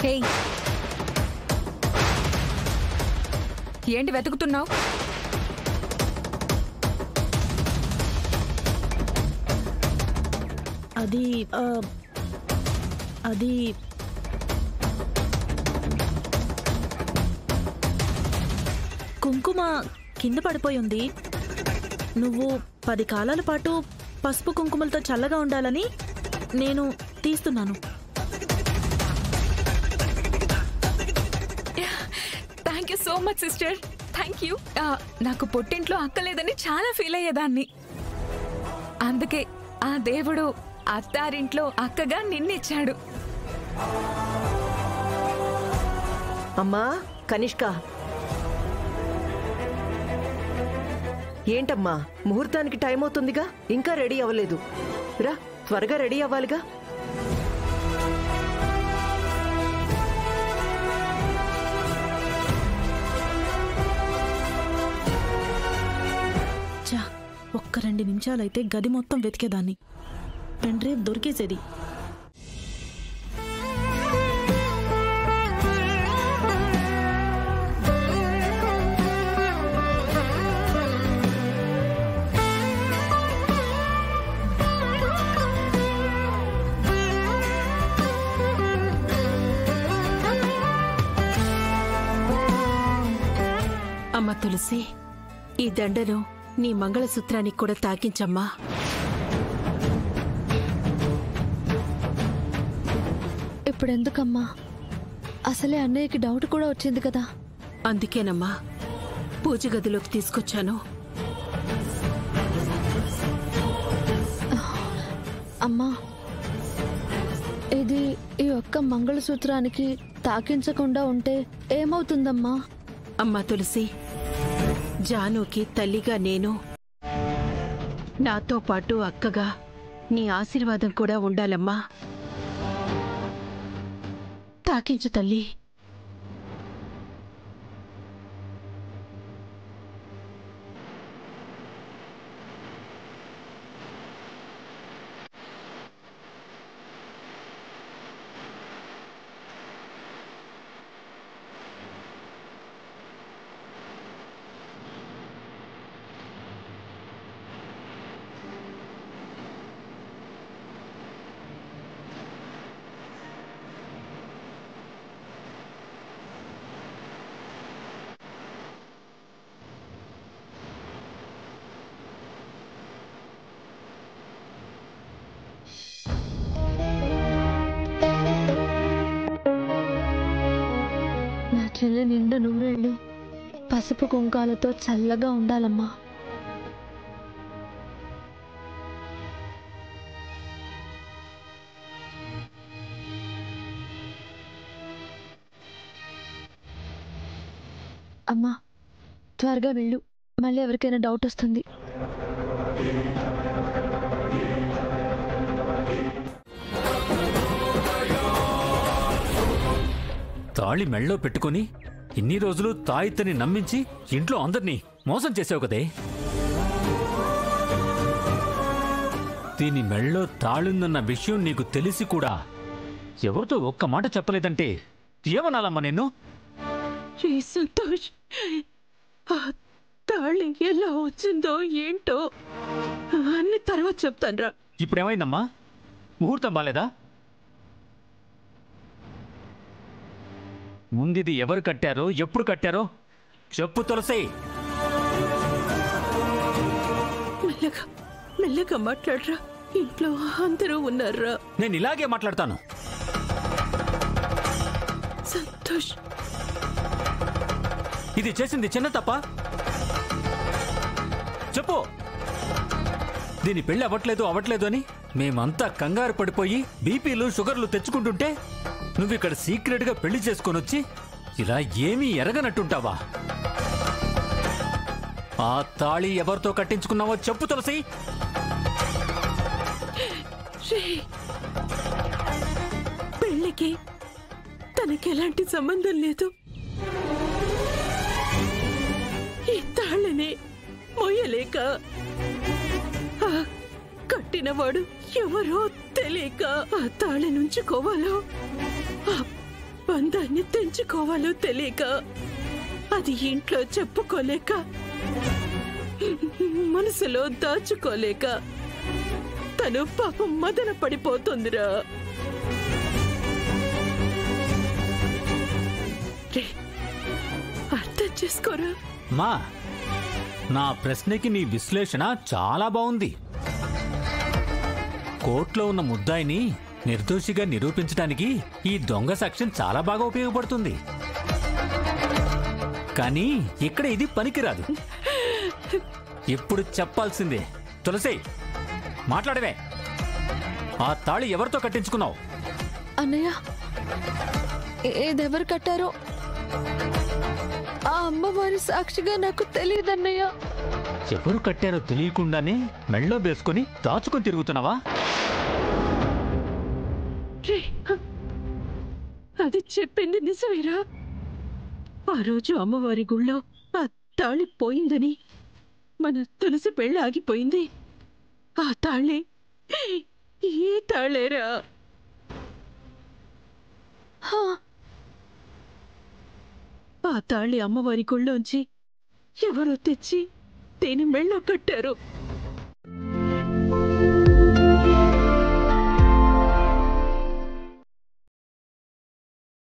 హే, ఏంటి వెతుకుతున్నావు? అది అది కుంకుమ కింద పడిపోయి ఉంది. నువ్వు 10 కాలాల పాటు పసుపు కుంకుమలతో చల్లగా ఉండాలని నేను తీస్తున్నాను. Thank you so much sister, thank you. నాకు పుట్టింట్లో అక్కలేదని చాలా ఫీల్ అయ్యేదాన్ని. అందుకే ఆ దేవుడు అత్తారింట్లో అక్కగా నిన్నిచ్చాడు. అమ్మా కనిష్క, ఏంటమ్మా ముహూర్తానికి టైం అవుతుందిగా, ఇంకా రెడీ అవ్వలేదు. రా, త్వరగా రెడీ అవ్వాలిగా. చా, ఒక్క 2 నిమిషాలైతే గది మొత్తం వెతికేదాన్ని. Pen drive దొరికేసేది. అమ్మ తులసి, ఈ దండను నీ మంగళసూత్రానికి కూడా తాకించమ్మా. ఇప్పుడెందుకమ్మా? అసలే అన్నయ్యకి డౌట్ కూడా వచ్చింది కదా. అందుకేనమ్మా పూజ గదిలోకి తీసుకొచ్చాను. అమ్మా, ఇది ఈ ఒక్క మంగళసూత్రానికి తాకించకుండా ఉంటే ఏమవుతుందమ్మా? అమ్మా తులసి, జానుకి తల్లిగా నేను, నాతో పాటు అక్కగా నీ ఆశీర్వాదం కూడా ఉండాలమ్మా. తాకించు తల్లి. చెల్లి నిండు నూరేళ్ళు పసుపు కుంకాలతో చల్లగా ఉండాలమ్మా. అమ్మా త్వరగా వెళ్ళు, మళ్ళీ ఎవరికైనా డౌట్ వస్తుంది. తాళి మెళ్ళో పెట్టుకుని ఇన్ని రోజులు తాయితని నమ్మించి ఇంట్లో అందరినీ మోసం చేసావు కదే. దీని మెళ్ళో తాళుందన్న విషయం నీకు తెలిసి కూడా ఎవరితో ఒక్క మాట చెప్పలేదంటే ఏమనాలమ్మా నిన్ను? సంతోష్, ఆ తాళి ఎలా వచ్చిందో ఏంటో అన్ని తర్వాత చెప్తాన్రా. ఇప్పుడేమైందమ్మా? ముహూర్తం బాలేదా? ముందిది ఎవరు కట్టారో, ఎప్పుడు కట్టారో చెప్పు తులసి. మెల్లగా మెల్లగా మాట్లాడరా, ఇంట్లో అందరూ ఉన్నారా. నేను ఇలాగే మాట్లాడతాను. సంతోష్, ఇది చేసింది చిన్న తప్ప? చెప్పు. దీని పెళ్లి అవ్వట్లేదు అని మేమంతా కంగారు పడిపోయి బీపీలు షుగర్లు తెచ్చుకుంటుంటే నువ్విక్కడ సీక్రెట్ గా పెళ్లి చేసుకొని వచ్చి ఇలా ఏమీ ఎరగనట్టుంటావా? ఆ తాళి ఎవరితో కట్టించుకున్నావో చెప్పు తులసి. పెళ్లికి తనకి ఎలాంటి సంబంధం లేదు. ఈ తాళిని మోయలేక కట్టినవాడు ఎవరో తెలియక ఆ తాళి నుంచుకోవాలో బంధాన్ని తెంచుకోవాలో తెలియక, అది ఇంట్లో చెప్పుకోలేక, మనసులో దాచుకోలేక తను పాపం మదన పడిపోతుందిరా. అర్థం చేసుకోరా. మా నా ప్రశ్నకి నీ విశ్లేషణ చాలా బాగుంది. కోర్టులో ఉన్న ముద్దాయిని నిర్దోషిగా నిరూపించడానికి ఈ దొంగ సాక్ష్యం చాలా బాగా ఉపయోగపడుతుంది. కానీ ఇక్కడ ఇది పనికిరాదు. ఇప్పుడు చెప్పాల్సిందే. తులసి, మాట్లాడవే. ఆ తాళి ఎవరితో కట్టించుకున్నావు? అన్నయ్య, ఏదెవరు కట్టారో ఆ అమ్మవారి సాక్షిగా నాకు తెలియదన్నయ్య. ఎవరు కట్టారో తెలియకుండానే మెళ్ళో వేసుకొని దాచుకొని తిరుగుతున్నావా? అది చెప్పింది నిజమేరా. ఆ రోజు అమ్మవారి గుళ్ళో ఆ తాళి పోయిందని మన తులసి పెళ్ళి ఆగిపోయింది. ఆ తాళి ఏ తాళేరా? ఆ తాళి అమ్మవారి గుళ్ళోంచి ఎవరో తెచ్చి దేని మెళ్ళో కట్టారు.